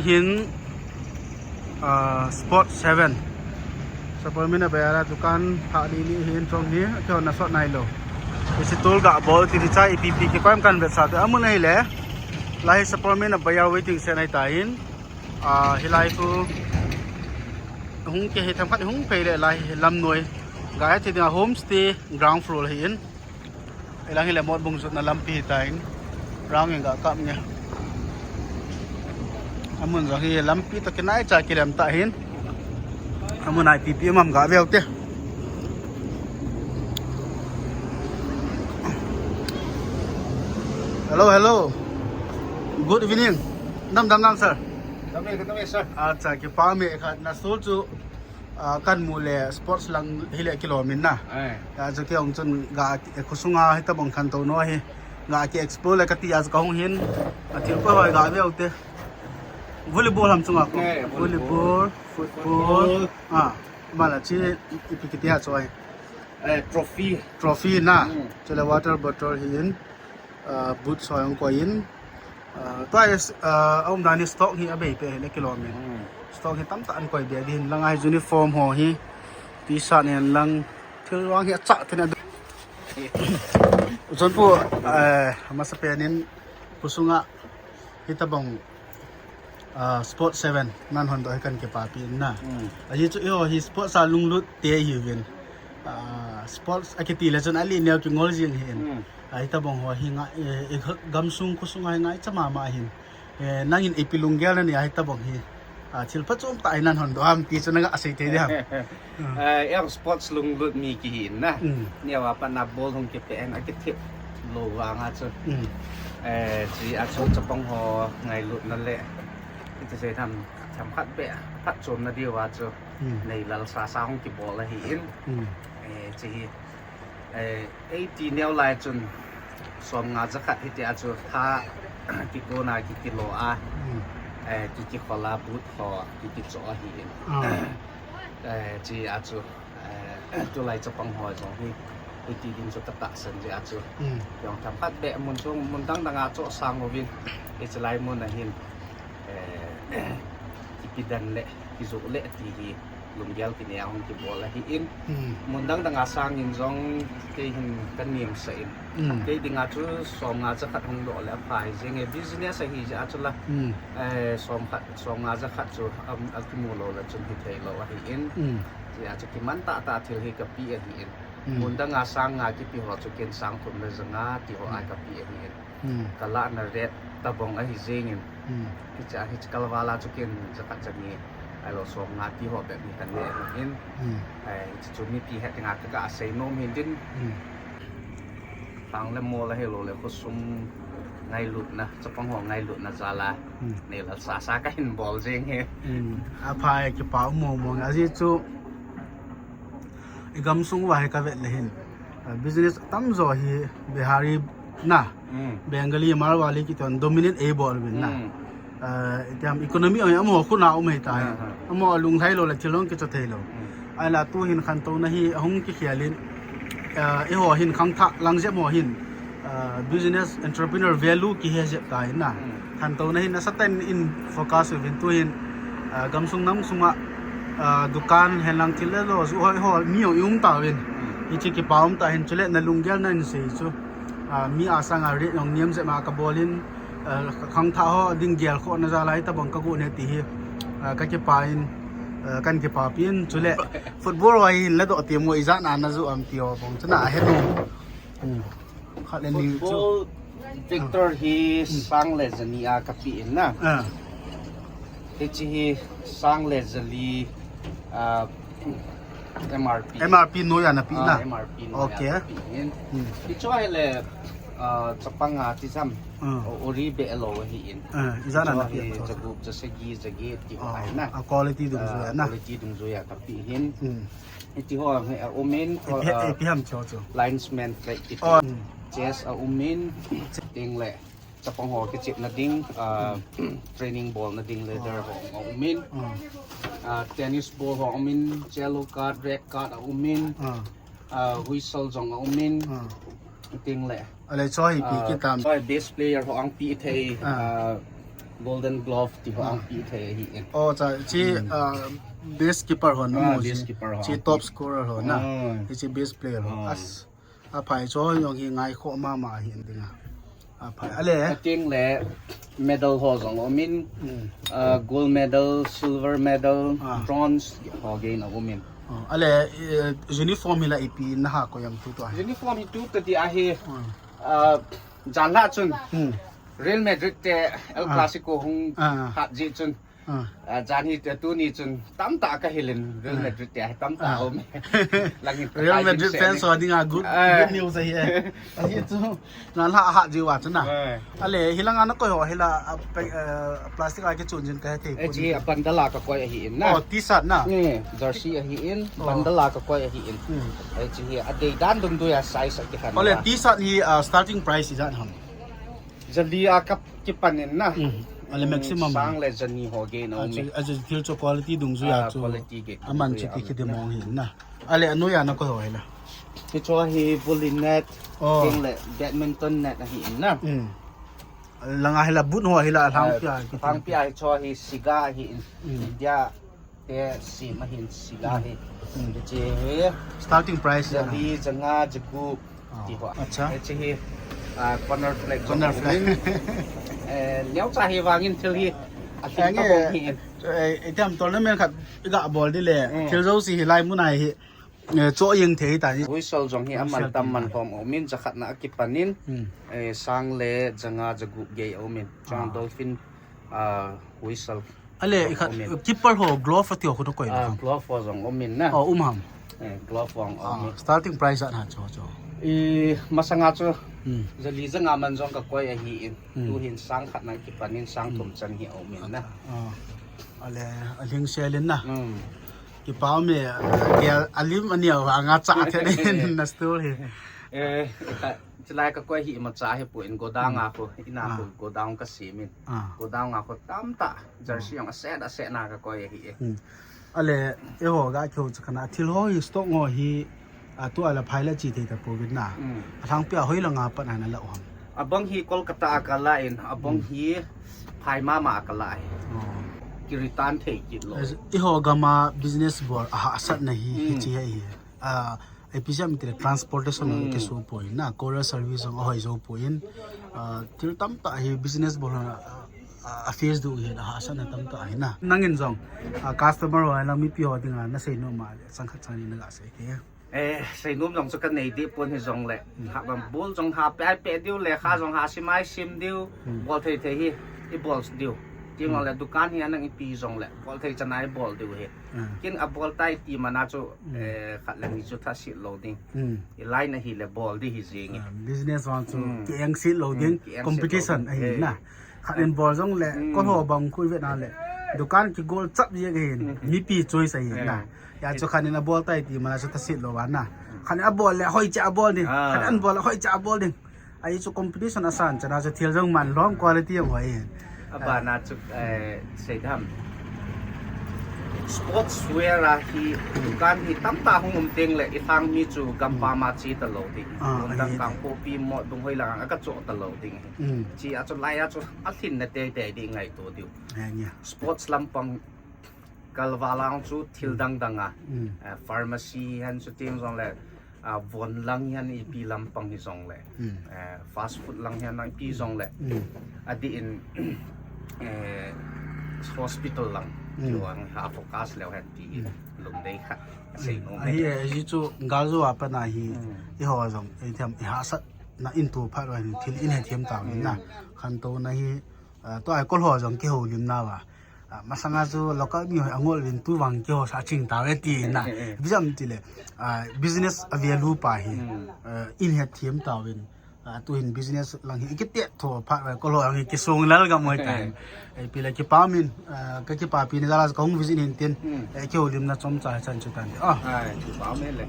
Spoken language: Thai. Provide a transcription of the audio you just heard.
หินSport 7 Support mina bayara dukan phali ni hin trong ni cho na sot nai lo isi tol ga bol ti cha ipp ke pam kan bet sa amun nei le lai support mina bayar waiting se nai ta hin hilai pu hung ke he tham khat hung pe le lai lam noi ga ti da home stay ground floor hin elang hi le mod bung sut na lam pi ta hin rang ga kam nya amun zo hi lampi to kenai cha kiram ta hin amun ai pp mam ga veu te hello good evening nam sir Dami sir acha ki pa me khat na sul chu kan mu le sports lang hile kilomin na ta chu ke ong chun ga khusunga hi ta bong khan to no hi ga ki explore le ka ti az ka hong hin atil pa ga veu te volleyball ham chunga ko volleyball football mala chi ipikiti ha choi trophy na chela water bottle hin boot soyong ko in twice dani stock hi abe pe le kilometer stock hi tam ta an koi be din langai uniform ho hi t-shirt ne lang thil wang hi cha thena chon pu ma sa penin pusunga hitabong Sport 7 nan hon doi kan ke pa pin na aji chu hi sport sa lunglut te hi win sports akiti le chon ali ne ki ngol jing hin ai ta bong ho hi nga e gamsung ku sungai ngai chama ma hin nangin epilunggel ni ai ta bong hi chil pa chom ta nan hon do am pi chu na asai te dia sports lunglut mi ki hin na ne wa pa na bol hong ke pe en akiti lo wa nga chu ji a chu chapong ho ngai lut nan leจะใช้ทำพัดเบะพัดชมนะเดียวว่าจะในลาซาซาของกีบอลละเห็นจะที่แนวลายจนสวมงานจะขัดที่จะจะท่ากิโกนากิโลกิขอลาบูทขอกิจ่อเห็นจะอาจจะตัวลายจะปังหอยสองที่ที่ดินจะตัดสันจะอาจจะอย่างทำพัดเบะมันช่วงมันตั้งต่างอาจจะสร้างมาวินจะลายมันนะเห็นipidan le kizo le ti lungyal kini ang kibola hiin mundang dang asang in jong ke hin kanim sa in ke dinga chu som nga cha khat hong do le phai jeng e business hi ja chula som nga cha khat chu alkimulo la chun hi thei lo hiin ya chu kiman ta thil hi ka pi hiin mundang asang nga ki pi ho chu ken sang thum le zanga ti ho ai ka pi hiin kala na red tabong ai jeng in hi kalwala chukin zakat jani alo so ngati ho be mi kan le in chu mi pi het nga ka sei no min din pang le mo la helo le khosum ngai lut na chapang ho ngai lut na zala ne la sa ka hin bol jeng he a phai ki pa mo nga ji chu igam sung wa ka ve le hin business tam zo hi bihari na bengali marwali ki ton dominate a ball win na tiam economy amo khuna umai ta amo lung thai lo la chilong ki chathai lo ala tu hin khan to na hi hung ki khialin e ho hin khang tha langje mo hin business entrepreneur value ki he je ta na khan to na hin saten in focus win tu hin gamsung nam sunga dukan helang thile lo su ho mi yum ta win ichi ki paum ta hin chule na lunggel na in se chu mi asang ari nong niam se ma ka bolin khang tha ho ding gel kho na za lai ta bang ka gu ne ti hi ka ke pain kan ke pa pin chule football wa hin la do ti mo iza na na zu am pio bang chana he no kha le ni chu Victor hi sang le zani a ka pi na hi sang le zali MRP no ya na pi na okay ti choi le chapang ti sam ori be lo hi in izana na piจะกรุ๊ปจะsegi ti ho ai na quality dung zo ya na quality dung zo ya ka pi hin ti ho omen pi ham cho linesman like ti chess omen ting le chapang ho ke chip na ding training ball na ding leather ho omen tennis ball ho omen yellow card red card omen whistle jong omen ting le ale choi pi ki tam choi best player ho ang pi thei golden glove ที่เขาอังปีเทหิน อ๋อจะที่base keeper หอนนะ base keeper หอน ที่ top scorer หอนนะที่ base player หอนภายจอยองง่ายข้อมาเห็นดิงภายอะไร จริงแหละ medal หอสองมินgold medal silver medal bronze หอเกนเอามินอะไรuniform ฮิลาอีปีนะฮะก็ยังตัว uniform ฮิตุกติอาเฮจานละจุนReal Madrid แต่ El Clasico หงหัดจีจุนจานฮิตัวนี้จุนตั้มตากะเฮลิน Real Madrid แต่ตั้มตาเอาไหม Real Madrid fans สวัสดีงา good news ไอ้ไอ้จุนั่นละหัดจีว่าจุนนะอะไรฮิลังอันนั้นก็ฮิลาพลาสติกอะไรจุนจินก็ให้เท ไอ้จีบันดาลากะก้อยหินนะ อ๋อที่สัตว์นะ นี่ jersey หินบันดาลากะก้อยหินไอ้จีอดีด้านตรงตัวไซส์สักกี่อะไรที่สัตว์ที่ starting price ที่จะทำจะดีอากับกี่ปันเนี่ยนะอะไร maximum สร้างเลยจะนี่หัวเกนเอาไหมอาจจะที่จะ quality ดุงสุยาจู quality เกนมันจะที่คิดมองเห็นนะอะไรอันนู้นอย่างนั้นก็เหรอละที่ชัวร์ฮีบุลินเน็ตเก่งเลยแบดมินตันเน็ตหินนะลังอะไรบุญหัวอะไรทางพี่ทางพี่ชัวร์ฮีสิกาหินเดียเตะสีมาหินสิกาหินเจ้า starting price จะดีจะง่าจะกูที่หัวเจ้าcorner flag เลี้ยวใจวางอินเทลีอาทิตย์ก็บอกเห็นไอ้ที่ทำตอนนั้นมันครับอีกบอลได้เลยเทลโซสีไล่มุนายโจ้ยังเทแต่วิสลจงเฮียมันตำมันพอมอมินจะขัดนักกิปันินสังเลจังอาจะกุเกยอมินจังดอลฟินวิสลอะไรอีกครับกิปเปอร์หัวกลอฟที่เขาต้องก่อยนะกลอฟจงอมินนะอ๋อหัมกลอฟวางอมิน starting price อ่ะนะโจ้มาสังอาจูจะลีจังอามันจงกับก้อยหินดูหินสังขัดนักกิปันินสังถุมจันเฮียอมินนะอะไรอะไรยังเชลินนะกี่ป้าเมียเกี่ยอันนี้มันเนี่ยว่างัดจ่าแค่นี้นะสตูเลยจะไล่กับก้อยหิมาจ่าให้ปุ่นโกดังอ่ะคุณอินาคุณโกดังก็สีมินโกดังอ่ะคุณตั้มตาจะเสียงเสะนากับก้อยหิอะไรเอโหก็เกี่ยวกับขนาดที่เราฮิสโตงอหิตัวอะไรภายละจีเทกับโควิดน่ะทางเปียห้อยละงาปัญหานั่นแหละอ๋อบังฮีโคลกัตตากันละเองบังฮีภายมากันละกิริตันเทกิโลอีโหกามา business board สัตว์นี่ที่ให้ไอพิจารณาที่ transportation ที่สูบปุ๋ยนะ courier service ของเขาสูบปุ๋ยที่ตั้มตาให้ business board affairs ดูเห็นสัตว์นั่นตั้มตาให้นะนั่งเงินจง customer ว่าเรามีพิจารณาน่าเสียโนมาสังกัดสังนี้นึกอะไรใส่นุ่มจงจะกันในดิปุ่นให้จงเลยหากมันบุลจงหาไปดิวเลยข้าจงหาซิไม้ซิมดิวบอลเทฮีอีบอลดิวที่มันเลยดุการเฮียนั่งอีปีจงเลยบอลเทจะนายบอลดิวเหตุกินบอลใต้ทีมันน่าจะขัดเลยมีจุดทัศน์โหลดดิ้งไลน์นั่นฮีเลยบอลดิฮิซิง business want to เกี่ยงซีโหลดดิ้ง competition ไอ้น่ะขัดเล่นบอลจงเลยก็หัวบังคุยเวียดนามเลยดุการกี่ goal จับยังไงมีปีช่วยใส่น่ะอยากจะขันในบอลใต้ทีมันจะทัศน์โหลดนะขันในบอลเลยห้อยจะบอลดิ้งขันอันบอลห้อยจะบอลดิ้งไอ้จุด competition อาศัยจะน่าจะเที่ยวจงมันร้อง quality เอาไว้บานาจุเสร็จทำสปอร์ตสเวอร์ที่การที่ตั้มตาหงมเต็งเลยทางมีจูกัมปามาจีตลอดดิ้งตั้งกังโคปีหมดตรงห้อยหลังก็โจตลอดดิ้งจีอาจจะไล่อาจจะอัดทิ้งในเตะดิ้งไงตัวเดียวสปอร์ตลำปังกัลวาลังจูทิลดังอ่ะฟาร์มาซีฮันสุดที่มันส่งเลยวนลังยันอีปีลำปังที่ส่งเลยฟาสต์ฟู้ดลังยันอีปีส่งเลยอดีตhospital ลังอยู่อังหาโฟกัสแล้วแฮนที่ลงได้ค่ะสิ่งนู้นไอ้จู่กาจูว่าเป็นอะไรที่หัวจงไอ้ที่ทำหาสัตน่ะอินทูพัดไว้ที่อินให้เทียมต่างนี่นะขันโตนะที่ตัวไอ้ก้นหัวจงเกี่ยวลิมน้าว่ามาสังอาจูเราก็มีอังวลินตู้วังเกี่ยวสาชิงตาเวทีนะพิจารณาที่เลยbusiness value ไปอินให้เทียมต่างวินตัวเห็น business หลังอีกเตะทั่วภาคก็รออย่างกี่ส่งแล้วก็มวยกันไอ้ปีละกี่ปามินก็กี่ปาปีนี่จะลาสก็คง visit เห็นเตียนไอ้เกี่ยวลิมนะจอมจ่ายฉันจุดนั้นกี่ปามินเลย